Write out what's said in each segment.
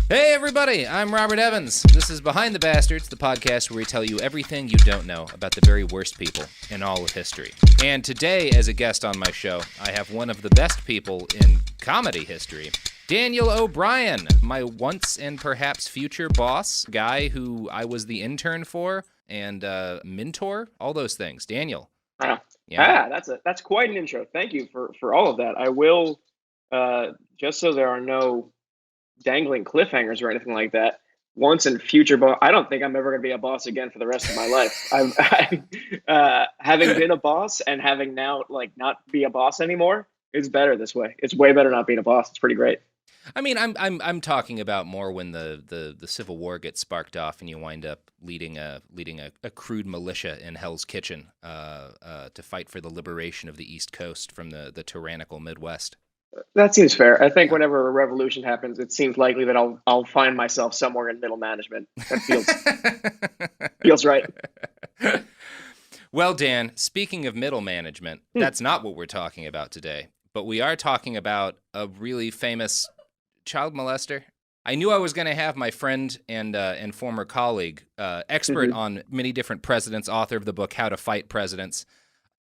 Hey everybody, I'm Robert Evans. This is Behind the Bastards, the podcast where we tell you everything you don't know about the very worst people in all of history. And today, as a guest on my show, I have one of the best people in comedy history, Daniel O'Brien, my once and perhaps future boss, guy who I was the intern for, and mentor, all those things. Daniel. That's quite an intro. Thank you for all of that. I will, just so there are no dangling cliffhangers or anything like that, once in future boss. I don't think I'm ever going to be a boss again for the rest of my life. Having been a boss and having now not be a boss anymore, it's better this way. It's way better not being a boss. It's pretty great. I mean, I'm talking about more when the Civil War gets sparked off and you wind up leading a crude militia in Hell's Kitchen to fight for the liberation of the East Coast from the tyrannical Midwest. That seems fair. I think whenever a revolution happens, it seems likely that I'll find myself somewhere in middle management. That feels right. Well, Dan, speaking of middle management, that's not what we're talking about today. But we are talking about a really famous child molester. I knew I was going to have my friend and former colleague, expert on many different presidents, author of the book How to Fight Presidents.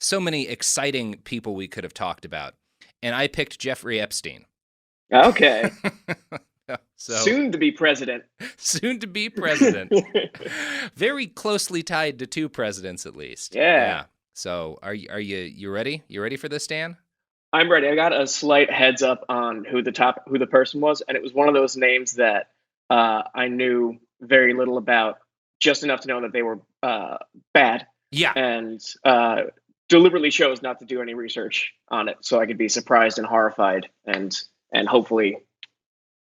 So many exciting people we could have talked about. And I picked Jeffrey Epstein. Okay. So, soon to be president. Soon to be president. Very closely tied to two presidents, at least. Yeah. So you ready? You ready for this, Dan? I'm ready. I got a slight heads up on who the person was, and it was one of those names that I knew very little about, just enough to know that they were bad. Yeah. And deliberately chose not to do any research on it, so I could be surprised and horrified, and hopefully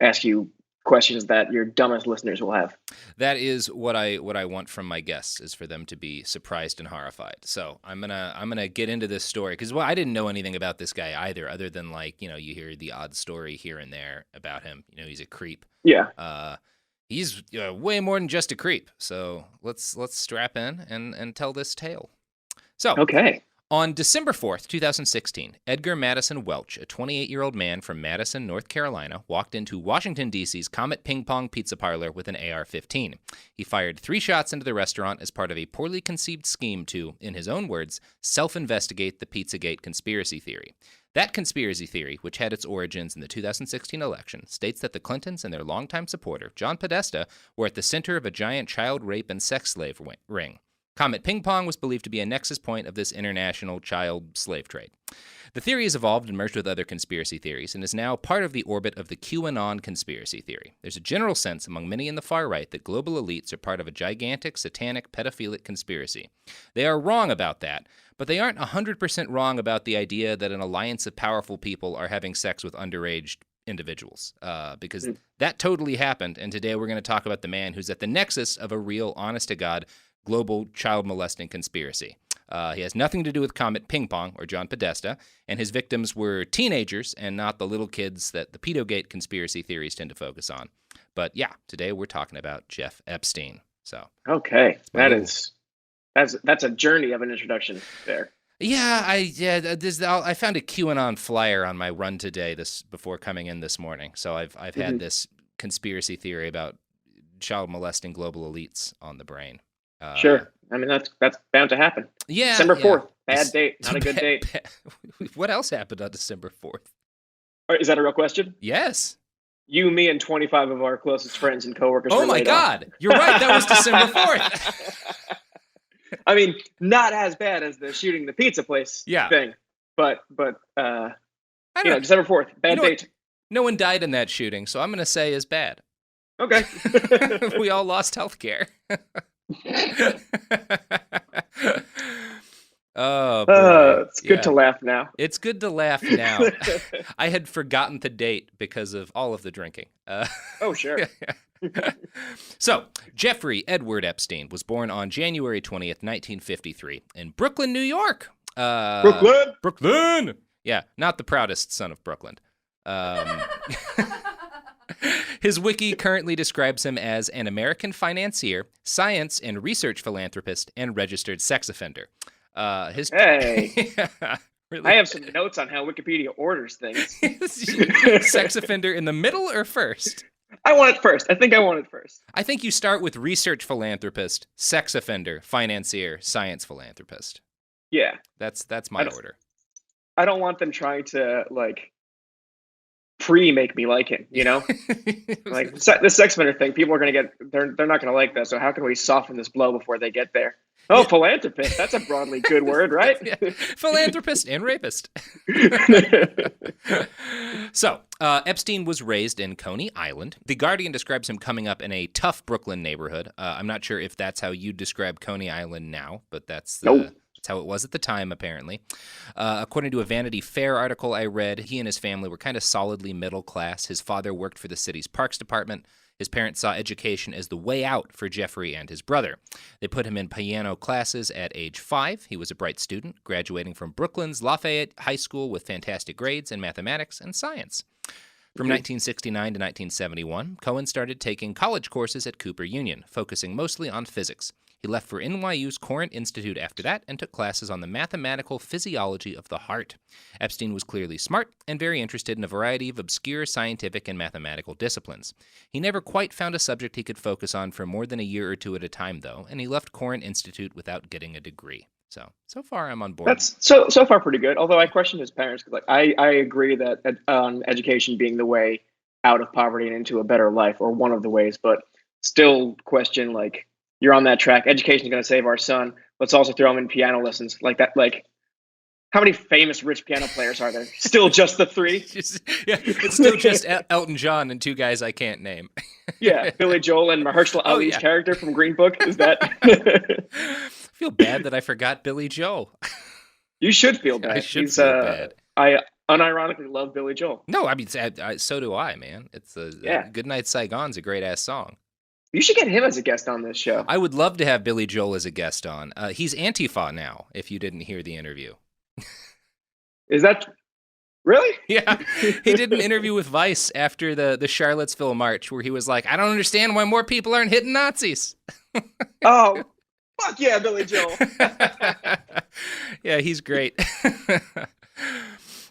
ask you questions that your dumbest listeners will have. That is what I want from my guests, is for them to be surprised and horrified. So I'm gonna get into this story because I didn't know anything about this guy either, other than you hear the odd story here and there about him. He's a creep. Yeah. He's way more than just a creep. So let's strap in and tell this tale. So, okay. On December 4th, 2016, Edgar Madison Welch, a 28-year-old man from Madison, North Carolina, walked into Washington, D.C.'s Comet Ping Pong Pizza Parlor with an AR-15. He fired 3 shots into the restaurant as part of a poorly conceived scheme to, in his own words, self-investigate the Pizzagate conspiracy theory. That conspiracy theory, which had its origins in the 2016 election, states that the Clintons and their longtime supporter, John Podesta, were at the center of a giant child rape and sex slave ring. Comet Ping Pong was believed to be a nexus point of this international child slave trade. The theory has evolved and merged with other conspiracy theories and is now part of the orbit of the QAnon conspiracy theory. There's a general sense among many in the far right that global elites are part of a gigantic, satanic, pedophilic conspiracy. They are wrong about that, but they aren't 100% wrong about the idea that an alliance of powerful people are having sex with underage individuals, because that totally happened, and today we're going to talk about the man who's at the nexus of a real, honest-to-God, global child molesting conspiracy. He has nothing to do with Comet Ping Pong or John Podesta, and his victims were teenagers and not the little kids that the Pedogate conspiracy theories tend to focus on. But yeah, today we're talking about Jeff Epstein. So okay, that's a journey of an introduction there. Yeah, I found a QAnon flyer on my run today before coming in this morning. So I've had this conspiracy theory about child molesting global elites on the brain. Sure. I mean, that's bound to happen. Yeah. December 4th. Bad date. Not a good date. What else happened on December 4th? Is that a real question? Yes. You, me, and 25 of our closest friends and coworkers. Oh my God. You're right. That was December 4th. I mean, not as bad as the shooting the pizza place thing. But December 4th. Bad date. No one died in that shooting, so I'm going to say is bad. Okay. We all lost health care. Oh, boy. It's good to laugh now. It's good to laugh now. I had forgotten the date because of all of the drinking. Oh, sure. So, Jeffrey Edward Epstein was born on January 20th, 1953, in Brooklyn, New York. Brooklyn! Yeah, not the proudest son of Brooklyn. His wiki currently describes him as an American financier, science and research philanthropist, and registered sex offender. Hey. Really? I have some notes on how Wikipedia orders things. Sex offender in the middle or first? I want it first. I think I want it first. I think you start with research philanthropist, sex offender, financier, science philanthropist. Yeah. That's my order. I don't want them trying to like make me like him, you know? Like the sex offender thing, people are going to they're not going to like that. So how can we soften this blow before they get there? Oh, yeah. Philanthropist. That's a broadly good word, right? Yeah. Philanthropist and rapist. So, Epstein was raised in Coney Island. The Guardian describes him coming up in a tough Brooklyn neighborhood. I'm not sure if that's how you describe Coney Island now, but that's how it was at the time, apparently. According to a Vanity Fair article I read, he and his family were kind of solidly middle class. His father worked for the city's parks department. His parents saw education as the way out for Jeffrey and his brother. They put him in piano classes at age 5. He was a bright student, graduating from Brooklyn's Lafayette High School with fantastic grades in mathematics and science. From 1969 to 1971, Cohen started taking college courses at Cooper Union, focusing mostly on physics. He left for NYU's Courant Institute after that and took classes on the mathematical physiology of the heart. Epstein was clearly smart and very interested in a variety of obscure scientific and mathematical disciplines. He never quite found a subject he could focus on for more than a year or two at a time, though, and he left Courant Institute without getting a degree. So far I'm on board. That's so far pretty good, although I question his parents. Like, I agree that education being the way out of poverty and into a better life, or one of the ways, but still question, like, you're on that track. Education is going to save our son. Let's also throw him in piano lessons like that. Like, how many famous rich piano players are there? Still just the 3? It's still just Elton John and 2 guys I can't name. Yeah, Billy Joel and Mahershala Ali's character from Green Book. Is that? I feel bad that I forgot Billy Joel. You should feel bad. I should feel bad. I unironically love Billy Joel. No, I mean, so do I, man. It's Good Night Saigon's a great-ass song. You should get him as a guest on this show. I would love to have Billy Joel as a guest on. He's Antifa now, if you didn't hear the interview. Is that really? Yeah. He did an interview with Vice after the Charlottesville March where he was like, I don't understand why more people aren't hitting Nazis. Oh, fuck yeah, Billy Joel. Yeah, he's great.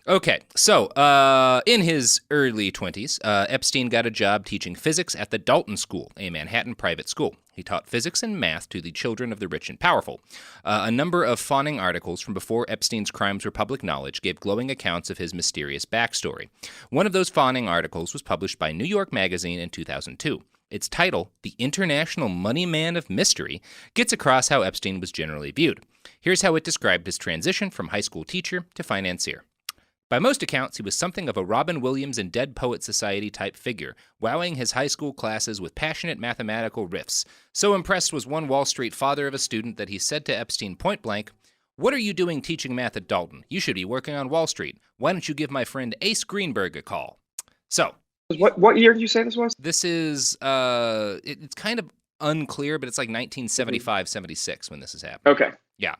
Okay, so in his early 20s, Epstein got a job teaching physics at the Dalton School, a Manhattan private school. He taught physics and math to the children of the rich and powerful. A number of fawning articles from before Epstein's crimes were public knowledge gave glowing accounts of his mysterious backstory. One of those fawning articles was published by New York Magazine in 2002. Its title, The International Money Man of Mystery, gets across how Epstein was generally viewed. Here's how it described his transition from high school teacher to financier. By most accounts, he was something of a Robin Williams and Dead Poet Society type figure, wowing his high school classes with passionate mathematical riffs. So impressed was one Wall Street father of a student that he said to Epstein point blank, "What are you doing teaching math at Dalton? You should be working on Wall Street. Why don't you give my friend Ace Greenberg a call?" So, what year did you say this was? This is, it's kind of unclear, but it's like 1975, 76 when this is happening. Okay. Yeah.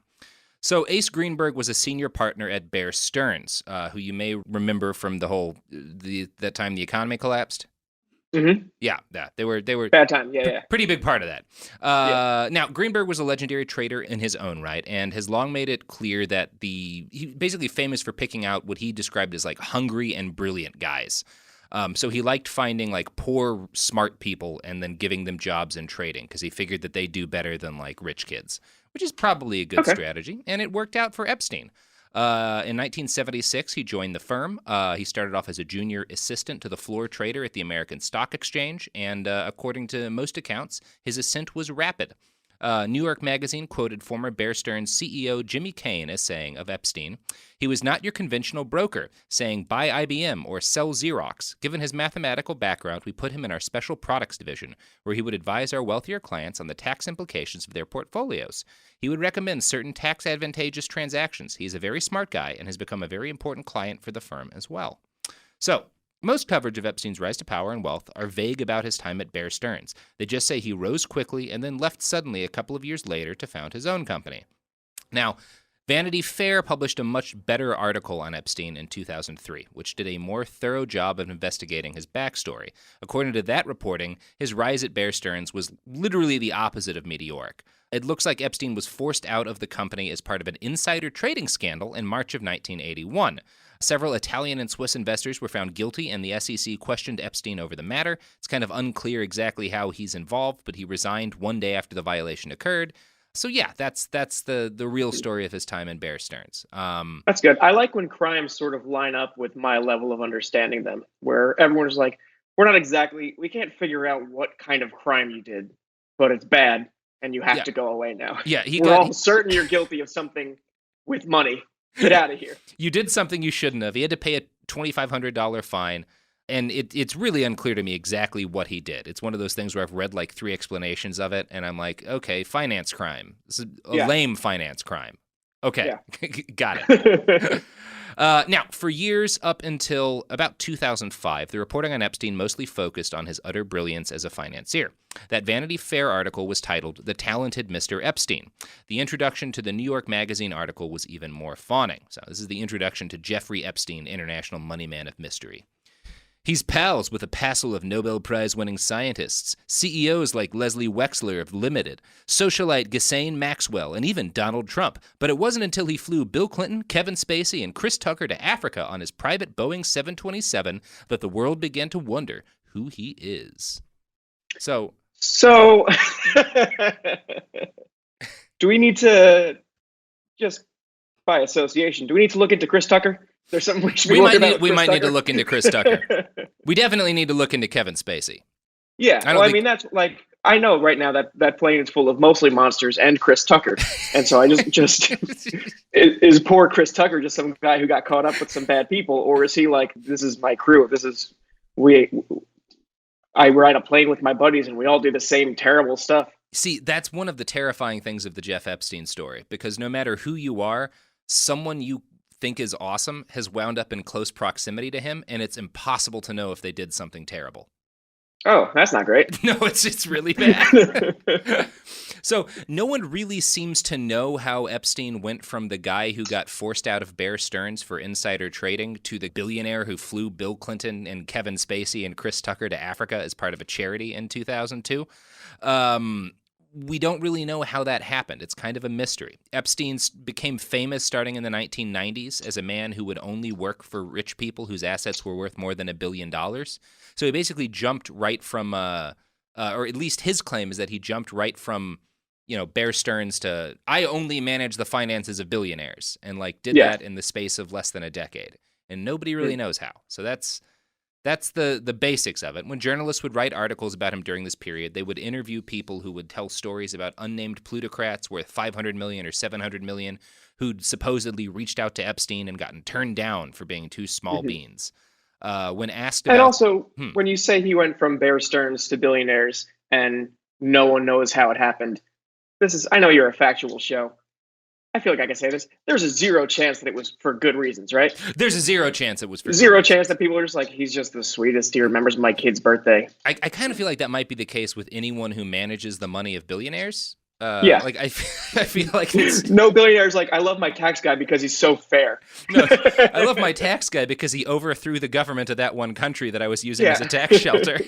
So Ace Greenberg was a senior partner at Bear Stearns, who you may remember from the whole that time the economy collapsed. Mm-hmm. Yeah, they were bad time. Yeah, pretty big part of that. Now Greenberg was a legendary trader in his own right, and has long made it clear that he basically famous for picking out what he described as like hungry and brilliant guys. So he liked finding like poor, smart people and then giving them jobs in trading because he figured that they do better than like rich kids, which is probably a good strategy. And it worked out for Epstein. In 1976, he joined the firm. He started off as a junior assistant to the floor trader at the American Stock Exchange. And according to most accounts, his ascent was rapid. New York Magazine quoted former Bear Stearns CEO Jimmy Kane as saying of Epstein, "He was not your conventional broker, saying buy IBM or sell Xerox. Given his mathematical background, we put him in our special products division, where he would advise our wealthier clients on the tax implications of their portfolios. He would recommend certain tax advantageous transactions. He's a very smart guy and has become a very important client for the firm as well." So, most coverage of Epstein's rise to power and wealth are vague about his time at Bear Stearns. They just say he rose quickly and then left suddenly a couple of years later to found his own company. Now, Vanity Fair published a much better article on Epstein in 2003, which did a more thorough job of investigating his backstory. According to that reporting, his rise at Bear Stearns was literally the opposite of meteoric. It looks like Epstein was forced out of the company as part of an insider trading scandal in March of 1981. Several Italian and Swiss investors were found guilty, and the SEC questioned Epstein over the matter. It's kind of unclear exactly how he's involved, but he resigned one day after the violation occurred. So yeah, that's the real story of his time in Bear Stearns. That's good. I like when crimes sort of line up with my level of understanding them, where everyone is like, we can't figure out what kind of crime you did, but it's bad and you have to go away now. Yeah, we're all certain you're guilty of something with money. Get out of here. You did something you shouldn't have. He had to pay a $2,500 fine, and it's really unclear to me exactly what he did. It's one of those things where I've read like 3 explanations of it, and I'm like, okay, finance crime. This is a lame finance crime. Okay, got it. Now, for years up until about 2005, the reporting on Epstein mostly focused on his utter brilliance as a financier. That Vanity Fair article was titled The Talented Mr. Epstein. The introduction to the New York Magazine article was even more fawning. So this is the introduction to Jeffrey Epstein, international money man of mystery. He's pals with a passel of Nobel Prize-winning scientists, CEOs like Leslie Wexler of Limited, socialite Ghislaine Maxwell, and even Donald Trump. But it wasn't until he flew Bill Clinton, Kevin Spacey, and Chris Tucker to Africa on his private Boeing 727 that the world began to wonder who he is. So do we need to, just by association, do we need to look into Chris Tucker? There's something we should be looking at. We might need to look into Chris Tucker. We definitely need to look into Kevin Spacey. Yeah, I mean, that's like, I know right now that plane is full of mostly monsters and Chris Tucker. And so I just is poor Chris Tucker just some guy who got caught up with some bad people? Or is he like, this is my crew. I ride a plane with my buddies and we all do the same terrible stuff. See, that's one of the terrifying things of the Jeff Epstein story, because no matter who you are, someone you think is awesome has wound up in close proximity to him, and it's impossible to know if they did something terrible. Oh, that's not great. No, it's really bad. So no one really seems to know how Epstein went from the guy who got forced out of Bear Stearns for insider trading to the billionaire who flew Bill Clinton and Kevin Spacey and Chris Tucker to Africa as part of a charity in 2002. We don't really know how that happened. It's kind of a mystery. Epstein became famous starting in the 1990s as a man who would only work for rich people whose assets were worth more than $1 billion. So he basically jumped right from, or at least his claim is that he jumped right from, Bear Stearns to, I only manage the finances of billionaires, and did that in the space of less than a decade. And nobody really knows how. So that's the basics of it. When journalists would write articles about him during this period, they would interview people who would tell stories about unnamed plutocrats worth $500 million or $700 million who'd supposedly reached out to Epstein and gotten turned down for being too small beans. When asked about... And also, when you say he went from Bear Stearns to billionaires and no one knows how it happened, I know you're a factual show. I feel like I can say this. There's a 0 chance that it was for good reasons, right? There's a 0 chance it was for 0 chance that people are just like, he's just the sweetest. He remembers my kid's birthday. I kind of feel like that might be the case with anyone who manages the money of billionaires. I feel like it's... No billionaire's like, I love my tax guy because he's so fair. No, I love my tax guy because he overthrew the government of that one country that I was using as a tax shelter.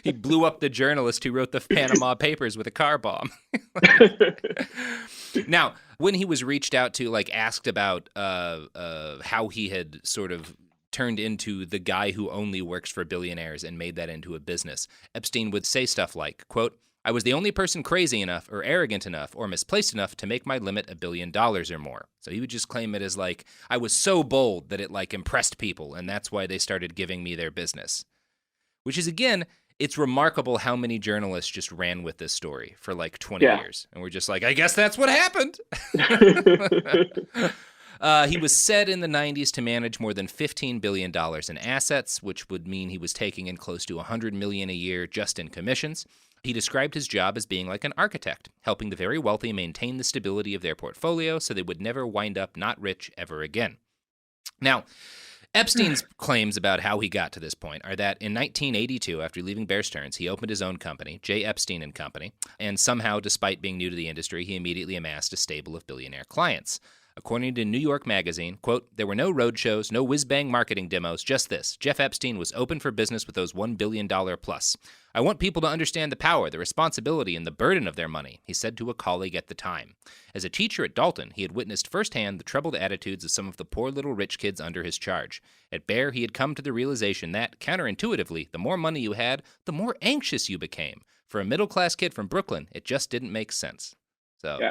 He blew up the journalist who wrote the Panama Papers with a car bomb. Now, when he was reached out to, asked about how he had sort of turned into the guy who only works for billionaires and made that into a business, Epstein would say stuff like, quote, I was the only person crazy enough or arrogant enough or misplaced enough to make my limit $1 billion or more. So he would just claim it as I was so bold that it impressed people, and that's why they started giving me their business. Which is, again, it's remarkable how many journalists just ran with this story for 20 years. And we're just I guess that's what happened. He was said in the 90s to manage more than $15 billion in assets, which would mean he was taking in close to $100 million a year just in commissions. He described his job as being like an architect, helping the very wealthy maintain the stability of their portfolio so they would never wind up not rich ever again. Now, Epstein's claims about how he got to this point are that in 1982, after leaving Bear Stearns, he opened his own company, J. Epstein and Company, and somehow, despite being new to the industry, he immediately amassed a stable of billionaire clients. According to New York Magazine, quote, there were no roadshows, no whiz-bang marketing demos, just this. Jeff Epstein was open for business with those $1 billion plus. I want people to understand the power, the responsibility, and the burden of their money, he said to a colleague at the time. As a teacher at Dalton, he had witnessed firsthand the troubled attitudes of some of the poor little rich kids under his charge. At Bear, he had come to the realization that, counterintuitively, the more money you had, the more anxious you became. For a middle-class kid from Brooklyn, it just didn't make sense.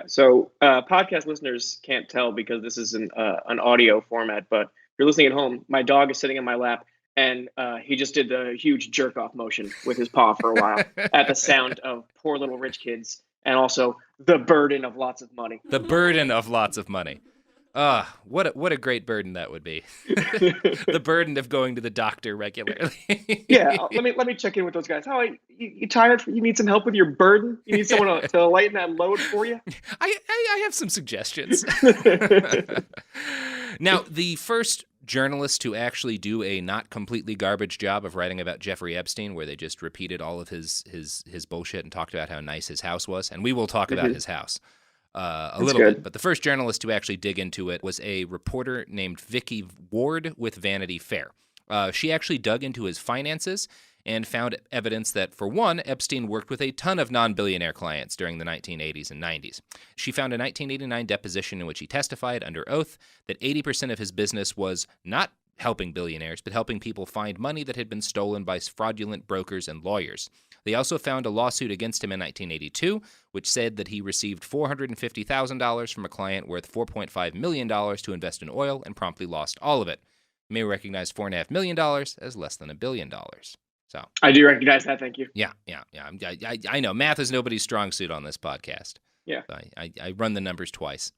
So podcast listeners can't tell because this is an audio format, but if you're listening at home, my dog is sitting in my lap, and he just did the huge jerk-off motion with his paw for a while at the sound of poor little rich kids and also the burden of lots of money. The burden of lots of money. What a great burden that would be. The burden of going to the doctor regularly. Yeah, let me check in with those guys. How you tired? You need some help with your burden? You need someone to lighten that load for you? I have some suggestions. Now, the first journalist to actually do a not completely garbage job of writing about Jeffrey Epstein, where they just repeated all of his bullshit and talked about how nice his house was, and we will talk about his house. A little bit, but the first journalist to actually dig into it was a reporter named Vicky Ward with Vanity Fair. She actually dug into his finances and found evidence that, for one, Epstein worked with a ton of non-billionaire clients during the 1980s and 90s. She found a 1989 deposition in which he testified under oath that 80% of his business was not helping billionaires, but helping people find money that had been stolen by fraudulent brokers and lawyers. They also found a lawsuit against him in 1982, which said that he received $450,000 from a client worth $4.5 million to invest in oil and promptly lost all of it. You may recognize $4.5 million as less than $1 billion. So I do recognize that. Thank you. Yeah. I know math is nobody's strong suit on this podcast. Yeah. So I run the numbers twice.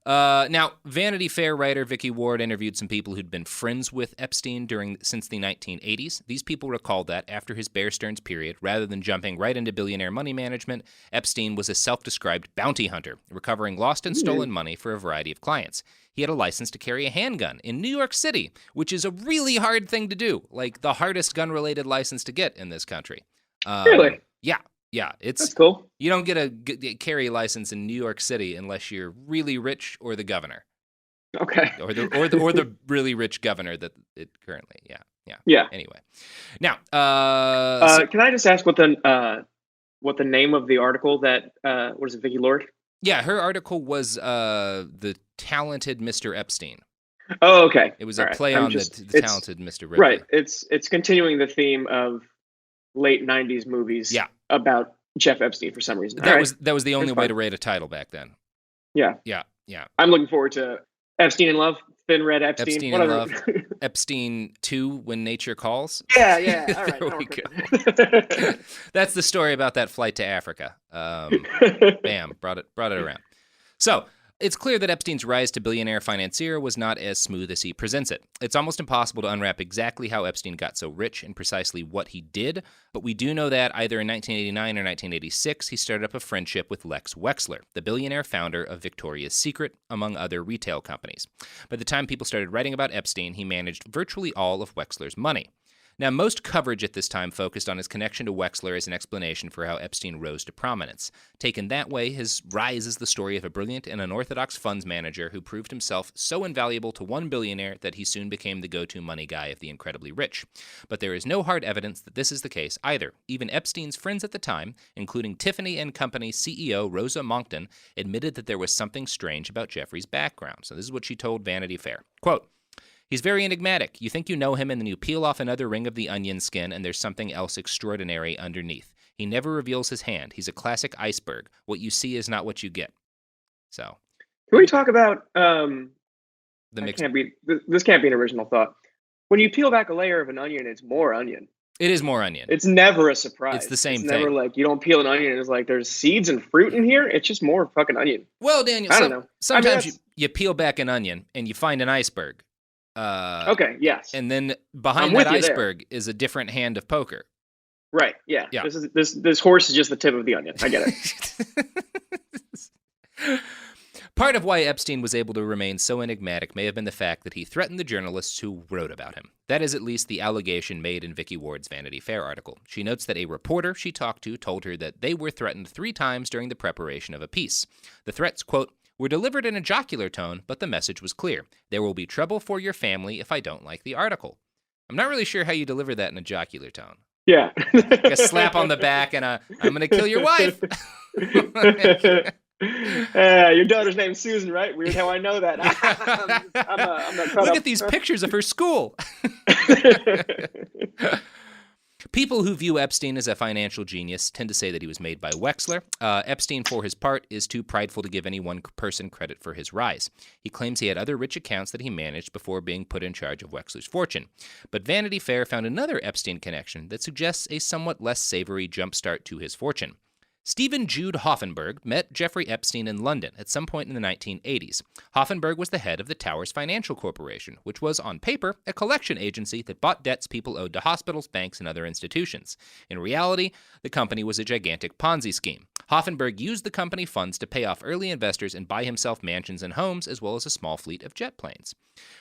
Now, Vanity Fair writer Vicky Ward interviewed some people who'd been friends with Epstein since the 1980s. These people recalled that after his Bear Stearns period, rather than jumping right into billionaire money management, Epstein was a self-described bounty hunter, recovering lost and stolen money for a variety of clients. He had a license to carry a handgun in New York City, which is a really hard thing to do, like the hardest gun-related license to get in this country. Really? Yeah, that's cool. You don't get a carry license in New York City unless you're really rich or the governor. Okay. Or the really rich governor that it currently. Yeah. Anyway, now can I just ask what the name of the article that what is it, Vicky Lord? Yeah, her article was the Talented Mr Epstein. Oh, okay. It was a play on the Talented Mr Ripley. Right. It's continuing the theme of late 90s movies about Jeff Epstein for some reason. That was the only way to rate a title back then. Yeah. I'm looking forward to Epstein in Love, Thin Red Epstein in Love, Epstein 2, When Nature Calls. Yeah. All right. There we go. That's the story about that flight to Africa. Bam, brought it around. So, it's clear that Epstein's rise to billionaire financier was not as smooth as he presents it. It's almost impossible to unwrap exactly how Epstein got so rich and precisely what he did, but we do know that either in 1989 or 1986, he started up a friendship with Lex Wexler, the billionaire founder of Victoria's Secret, among other retail companies. By the time people started writing about Epstein, he managed virtually all of Wexler's money. Now, most coverage at this time focused on his connection to Wexler as an explanation for how Epstein rose to prominence. Taken that way, his rise is the story of a brilliant and unorthodox funds manager who proved himself so invaluable to one billionaire that he soon became the go-to money guy of the incredibly rich. But there is no hard evidence that this is the case either. Even Epstein's friends at the time, including Tiffany & Company CEO Rosa Monckton, admitted that there was something strange about Jeffrey's background. So this is what she told Vanity Fair. Quote, "He's very enigmatic. You think you know him, and then you peel off another ring of the onion skin, and there's something else extraordinary underneath. He never reveals his hand. He's a classic iceberg. What you see is not what you get." So, can we talk about this can't be an original thought. When you peel back a layer of an onion, it's more onion. It is more onion. It's never a surprise. It's the same thing. Never like you don't peel an onion and it's like there's seeds and fruit in here. It's just more fucking onion. Well, Daniel, I don't know. Sometimes you peel back an onion and you find an iceberg. Okay, yes. And then behind that iceberg is a different hand of poker. Right, yeah. This horse is just the tip of the onion. I get it. Part of why Epstein was able to remain so enigmatic may have been the fact that he threatened the journalists who wrote about him. That is at least the allegation made in Vicky Ward's Vanity Fair article. She notes that a reporter she talked to told her that they were threatened 3 times during the preparation of a piece. The threats, quote, were delivered in a jocular tone, but the message was clear. There will be trouble for your family if I don't like the article. I'm not really sure how you deliver that in a jocular tone. Yeah. Like a slap on the back and I'm going to kill your wife. Your daughter's name's Susan, right? Weird how I know that. I'm not Look at these pictures of her school. People who view Epstein as a financial genius tend to say that he was made by Wexler. Epstein, for his part, is too prideful to give any one person credit for his rise. He claims he had other rich accounts that he managed before being put in charge of Wexler's fortune. But Vanity Fair found another Epstein connection that suggests a somewhat less savory jumpstart to his fortune. Stephen Jude Hoffenberg met Jeffrey Epstein in London at some point in the 1980s. Hoffenberg was the head of the Towers Financial Corporation, which was, on paper, a collection agency that bought debts people owed to hospitals, banks, and other institutions. In reality, the company was a gigantic Ponzi scheme. Hoffenberg used the company funds to pay off early investors and buy himself mansions and homes, as well as a small fleet of jet planes.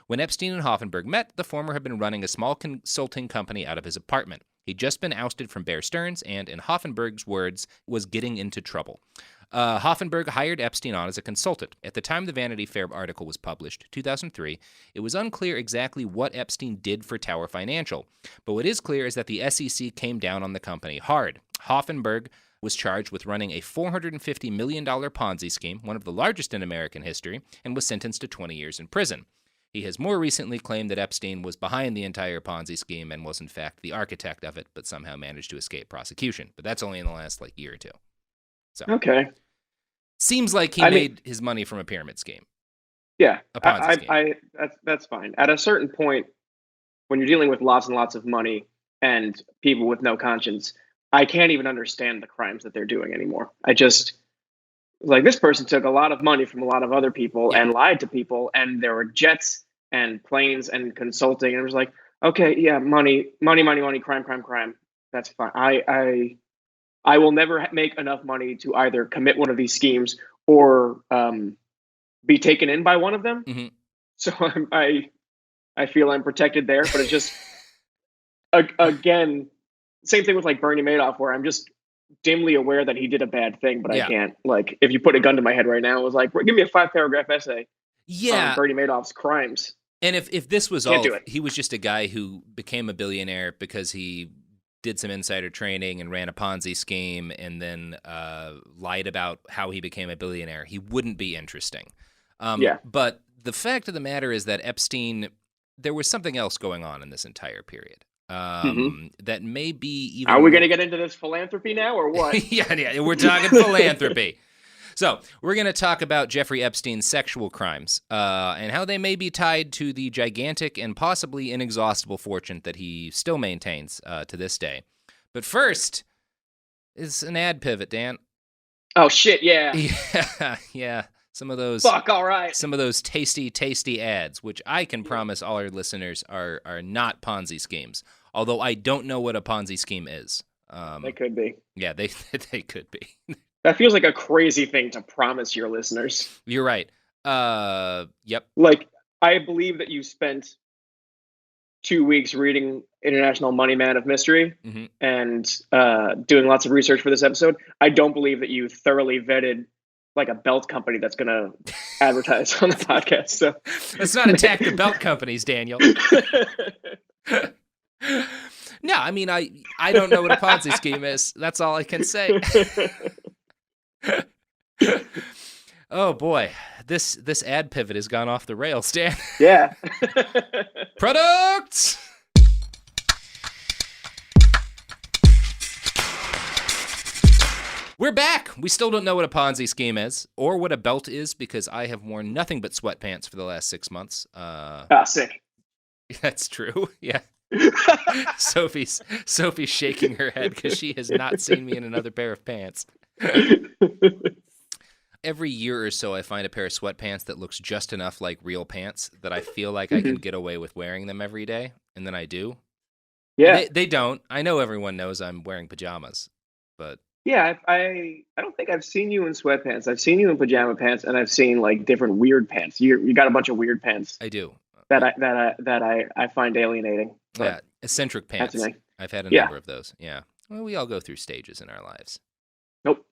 When Epstein and Hoffenberg met, the former had been running a small consulting company out of his apartment. He'd just been ousted from Bear Stearns and, in Hoffenberg's words, was getting into trouble. Hoffenberg hired Epstein on as a consultant. At the time the Vanity Fair article was published, 2003, it was unclear exactly what Epstein did for Tower Financial. But what is clear is that the SEC came down on the company hard. Hoffenberg was charged with running a $450 million Ponzi scheme, one of the largest in American history, and was sentenced to 20 years in prison. He has more recently claimed that Epstein was behind the entire Ponzi scheme and was in fact the architect of it, but somehow managed to escape prosecution. But that's only in the last year or two. So okay. Seems like he made his money from a pyramid scheme. Yeah, a Ponzi scheme. That's fine. At a certain point, when you're dealing with lots and lots of money and people with no conscience, I can't even understand the crimes that they're doing anymore. This person took a lot of money from a lot of other people and lied to people, and there were jets and planes and consulting, and it was like, okay, yeah, money, crime. That's fine. I will never make enough money to either commit one of these schemes or be taken in by one of them. Mm-hmm. So I feel I'm protected there, but it's just again, same thing with Bernie Madoff, where I'm just dimly aware that he did a bad thing, but I can't, if you put a gun to my head right now, it was give me a 5-paragraph essay on Bernie Madoff's crimes. And if this was all, he was just a guy who became a billionaire because he did some insider training and ran a Ponzi scheme and then lied about how he became a billionaire, he wouldn't be interesting. But the fact of the matter is that Epstein, there was something else going on in this entire period. That may be even. Are we going to get into this philanthropy now, or what? yeah, we're talking philanthropy. So we're going to talk about Jeffrey Epstein's sexual crimes and how they may be tied to the gigantic and possibly inexhaustible fortune that he still maintains to this day. But first, it's an ad pivot, Dan. Oh shit! Yeah. Yeah. Some of those. Fuck. All right. Some of those tasty ads, which I can promise all our listeners are not Ponzi schemes. Although I don't know what a Ponzi scheme is. They could be. Yeah, they could be. That feels like a crazy thing to promise your listeners. You're right. Yep. I believe that you spent 2 weeks reading International Money Man of Mystery and doing lots of research for this episode. I don't believe that you thoroughly vetted a belt company that's going to advertise on the podcast. So let's not attack the belt companies, Daniel. No, I mean, I don't know what a Ponzi scheme is. That's all I can say. Oh boy, this ad pivot has gone off the rails, Dan. Yeah. Products. We're back. We still don't know what a Ponzi scheme is or what a belt is because I have worn nothing but sweatpants for the last 6 months. Sick. That's true. Yeah. Sophie's shaking her head because she has not seen me in another pair of pants. Every year or so, I find a pair of sweatpants that looks just enough like real pants that I feel like I can get away with wearing them every day, and then I do. Yeah. They don't. I know everyone knows I'm wearing pajamas, but... Yeah, I don't think I've seen you in sweatpants. I've seen you in pajama pants, and I've seen different weird pants. You got a bunch of weird pants. I do. That I find alienating. Yeah, eccentric pants. That's me. I've had a number of those. Yeah. Well, we all go through stages in our lives. Nope.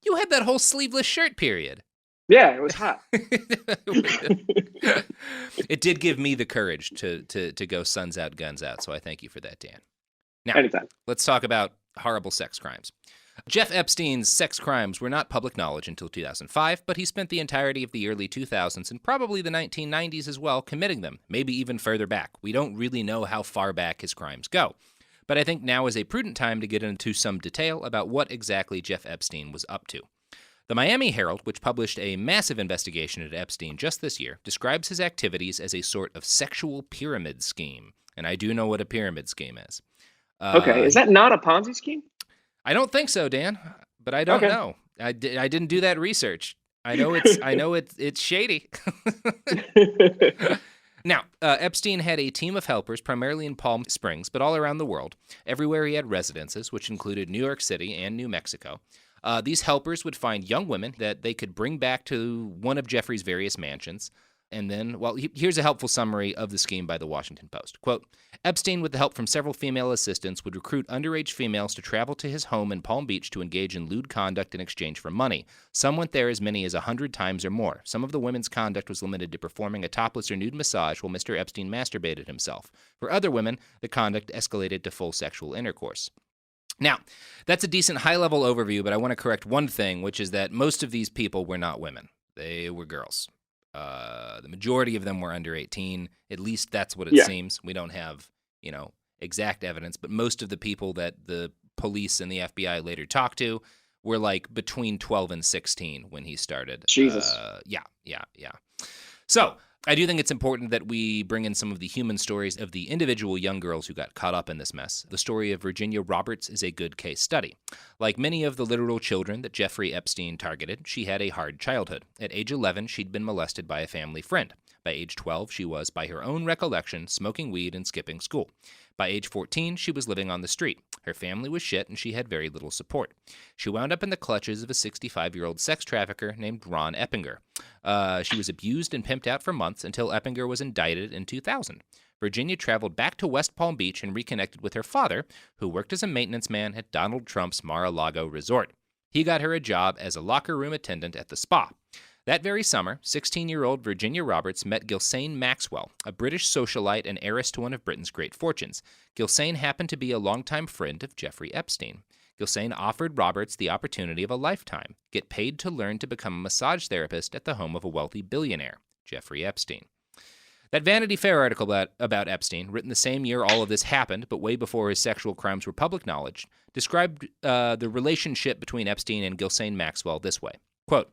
You had that whole sleeveless shirt period. Yeah, it was hot. It did give me the courage to go suns out, guns out. So I thank you for that, Dan. Now, Anytime. let's talk about horrible sex crimes. Jeff Epstein's sex crimes were not public knowledge until 2005, but he spent the entirety of the early 2000s and probably the 1990s as well committing them, maybe even further back. We don't really know how far back his crimes go. But I think now is a prudent time to get into some detail about what exactly Jeff Epstein was up to. The Miami Herald, which published a massive investigation into Epstein just this year, describes his activities as a sort of sexual pyramid scheme. And I do know what a pyramid scheme is. Okay, is that not a Ponzi scheme? I don't think so, Dan, but I don't know. I didn't do that research. I know it's shady. Now, Epstein had a team of helpers, primarily in Palm Springs, but all around the world. Everywhere he had residences, which included New York City and New Mexico. These helpers would find young women that they could bring back to one of Jeffrey's various mansions. And then, well, here's a helpful summary of the scheme by the Washington Post. Quote, Epstein, with the help from several female assistants, would recruit underage females to travel to his home in Palm Beach to engage in lewd conduct in exchange for money. Some went there as many as 100 times or more. Some of the women's conduct was limited to performing a topless or nude massage while Mr. Epstein masturbated himself. For other women, the conduct escalated to full sexual intercourse. Now, that's a decent high-level overview, but I want to correct one thing, which is that most of these people were not women. They were girls. The majority of them were under 18. At least that's what it seems. We don't have, exact evidence, but most of the people that the police and the FBI later talked to were like between 12 and 16 when he started. Jesus. Yeah. So I do think it's important that we bring in some of the human stories of the individual young girls who got caught up in this mess. The story of Virginia Roberts is a good case study. Like many of the literal children that Jeffrey Epstein targeted, she had a hard childhood. At age 11, she'd been molested by a family friend. By age 12, she was, by her own recollection, smoking weed and skipping school. By age 14, she was living on the street. Her family was shit, and she had very little support. She wound up in the clutches of a 65-year-old sex trafficker named Ron Eppinger. She was abused and pimped out for months until Eppinger was indicted in 2000. Virginia traveled back to West Palm Beach and reconnected with her father, who worked as a maintenance man at Donald Trump's Mar-a-Lago resort. He got her a job as a locker room attendant at the spa. That very summer, 16-year-old Virginia Roberts met Ghislaine Maxwell, a British socialite and heiress to one of Britain's great fortunes. Ghislaine happened to be a longtime friend of Jeffrey Epstein. Ghislaine offered Roberts the opportunity of a lifetime, get paid to learn to become a massage therapist at the home of a wealthy billionaire, Jeffrey Epstein. That Vanity Fair article about Epstein, written the same year all of this happened, but way before his sexual crimes were public knowledge, described the relationship between Epstein and Ghislaine Maxwell this way. Quote,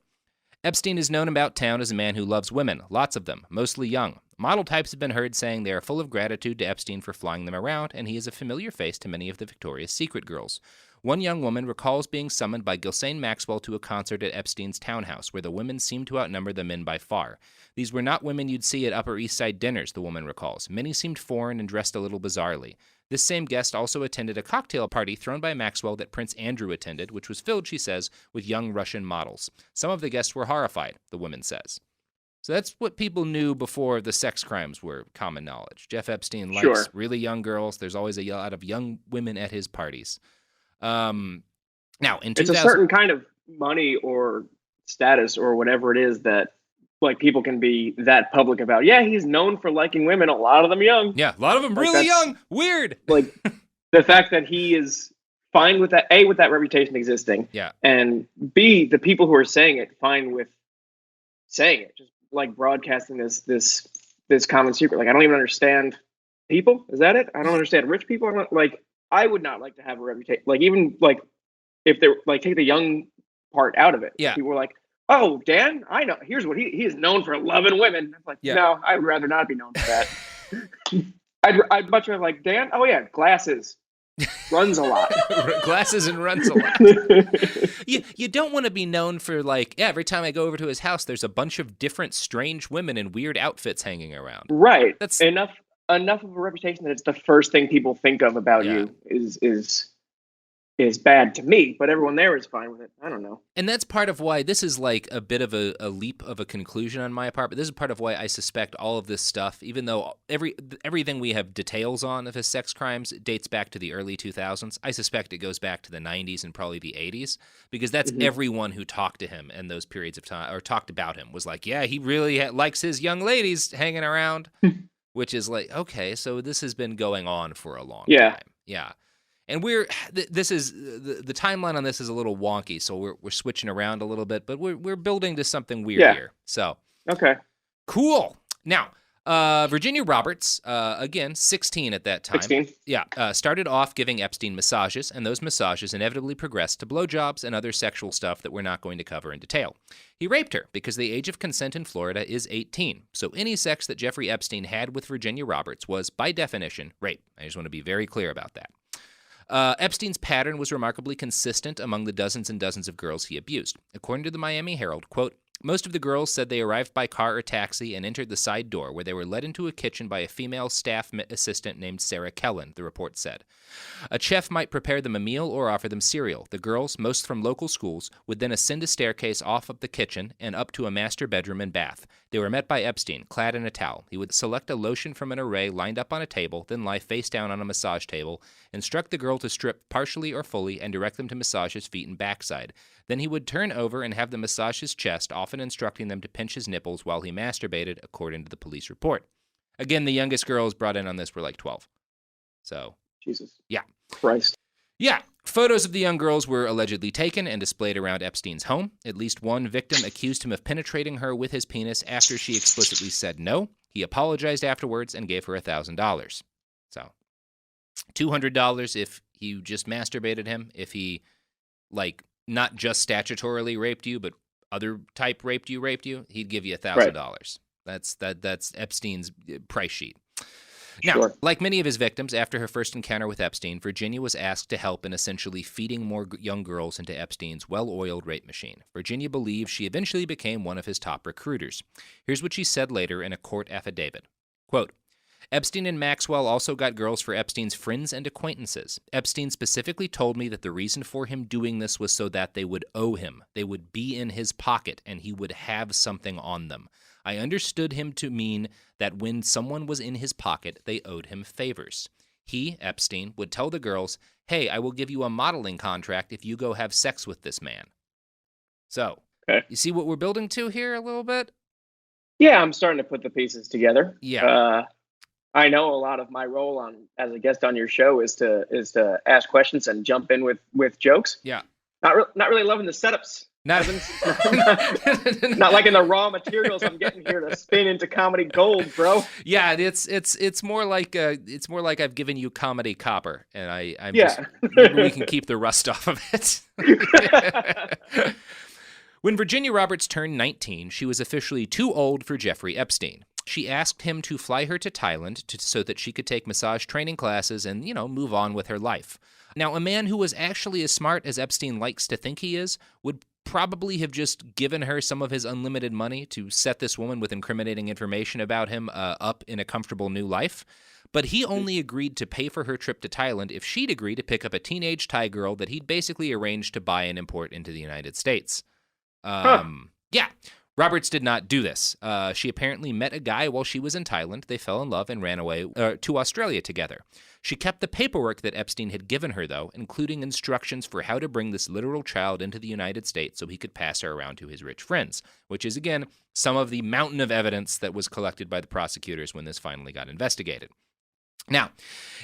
Epstein is known about town as a man who loves women, lots of them, mostly young. Model types have been heard saying they are full of gratitude to Epstein for flying them around, and he is a familiar face to many of the Victoria's Secret girls. One young woman recalls being summoned by Ghislaine Maxwell to a concert at Epstein's townhouse, where the women seemed to outnumber the men by far. These were not women you'd see at Upper East Side dinners, the woman recalls. Many seemed foreign and dressed a little bizarrely. This same guest also attended a cocktail party thrown by Maxwell that Prince Andrew attended, which was filled, she says, with young Russian models. Some of the guests were horrified, the woman says. So that's what people knew before the sex crimes were common knowledge. Jeff Epstein likes really young girls. There's always a lot of young women at his parties. Now, in 2000, it's a certain kind of money or status or whatever it is that like people can be that public about. Yeah, he's known for liking women, a lot of them young. Yeah, a lot of them like really young. Weird. Like the fact that he is fine with that, A, with that reputation existing. Yeah. And B, the people who are saying it fine with saying it. Just like broadcasting this common secret. Like I don't even understand people. Is that it? I don't understand rich people. I would not like to have a reputation. Like even like if they're like take the young part out of it. Yeah. People were like, oh, Dan, I know. Here's what he is known for loving women. It's like, no, I'd rather not be known for that. I'd much rather like, Dan, oh yeah, glasses, runs a lot. Glasses and runs a lot. You don't want to be known for like, every time I go over to his house, there's a bunch of different strange women in weird outfits hanging around. Right. That's enough of a reputation that it's the first thing people think of about you is is bad to me, but everyone there is fine with it. I don't know. And that's part of why this is like a bit of a leap of a conclusion on my part, but this is part of why I suspect all of this stuff, even though everything we have details on of his sex crimes dates back to the early 2000s, I suspect it goes back to the 90s and probably the 80s, because that's everyone who talked to him in those periods of time, or talked about him, was like, yeah, he really likes his young ladies hanging around, which is like, okay, so this has been going on for a long time. Yeah. And this is the timeline on this is a little wonky, so we're switching around a little bit, but we're building to something weird here. So okay, cool. Now, Virginia Roberts, again 16 at that time. 16. Yeah, started off giving Epstein massages, and those massages inevitably progressed to blowjobs and other sexual stuff that we're not going to cover in detail. He raped her because the age of consent in Florida is 18. So any sex that Jeffrey Epstein had with Virginia Roberts was, by definition, rape. I just want to be very clear about that. Epstein's pattern was remarkably consistent among the dozens and dozens of girls he abused. According to the Miami Herald, quote, most of the girls said they arrived by car or taxi and entered the side door, where they were led into a kitchen by a female staff assistant named Sarah Kellen, the report said. A chef might prepare them a meal or offer them cereal. The girls, most from local schools, would then ascend a staircase off of the kitchen and up to a master bedroom and bath. They were met by Epstein, clad in a towel. He would select a lotion from an array lined up on a table, then lie face down on a massage table, instruct the girl to strip partially or fully, and direct them to massage his feet and backside. Then he would turn over and have them massage his chest, often instructing them to pinch his nipples while he masturbated, according to the police report. Again, the youngest girls brought in on this were like 12. So, Jesus. Yeah. Christ. Yeah. Photos of the young girls were allegedly taken and displayed around Epstein's home. At least one victim accused him of penetrating her with his penis after she explicitly said no. He apologized afterwards and gave her $1,000. So, $200 if you just masturbated him, if he, like, not just statutorily raped you, but other type raped you, he'd give you $1,000. Right. That's Epstein's price sheet. Now, like many of his victims, after her first encounter with Epstein, Virginia was asked to help in essentially feeding more young girls into Epstein's well-oiled rape machine. Virginia believes she eventually became one of his top recruiters. Here's what she said later in a court affidavit. Quote, Epstein and Maxwell also got girls for Epstein's friends and acquaintances. Epstein specifically told me that the reason for him doing this was so that they would owe him. They would be in his pocket, and he would have something on them. I understood him to mean that when someone was in his pocket, they owed him favors. He, Epstein, would tell the girls, hey, I will give you a modeling contract if you go have sex with this man. So, You see what we're building to here a little bit? Yeah, I'm starting to put the pieces together. Yeah. I know a lot of my role as a guest on your show is to ask questions and jump in with jokes. Yeah. Not really loving the setups. Not liking the raw materials I'm getting here to spin into comedy gold, bro. Yeah, it's more like I've given you comedy copper, and I'm just maybe we can keep the rust off of it. When Virginia Roberts turned 19, she was officially too old for Jeffrey Epstein. She asked him to fly her to Thailand so that she could take massage training classes and, move on with her life. Now, a man who was actually as smart as Epstein likes to think he is would probably have just given her some of his unlimited money to set this woman with incriminating information about him up in a comfortable new life. But he only agreed to pay for her trip to Thailand if she'd agree to pick up a teenage Thai girl that he'd basically arranged to buy and import into the United States. Yeah. Roberts did not do this. She apparently met a guy while she was in Thailand. They fell in love and ran away to Australia together. She kept the paperwork that Epstein had given her, though, including instructions for how to bring this literal child into the United States so he could pass her around to his rich friends, which is, again, some of the mountain of evidence that was collected by the prosecutors when this finally got investigated. Now,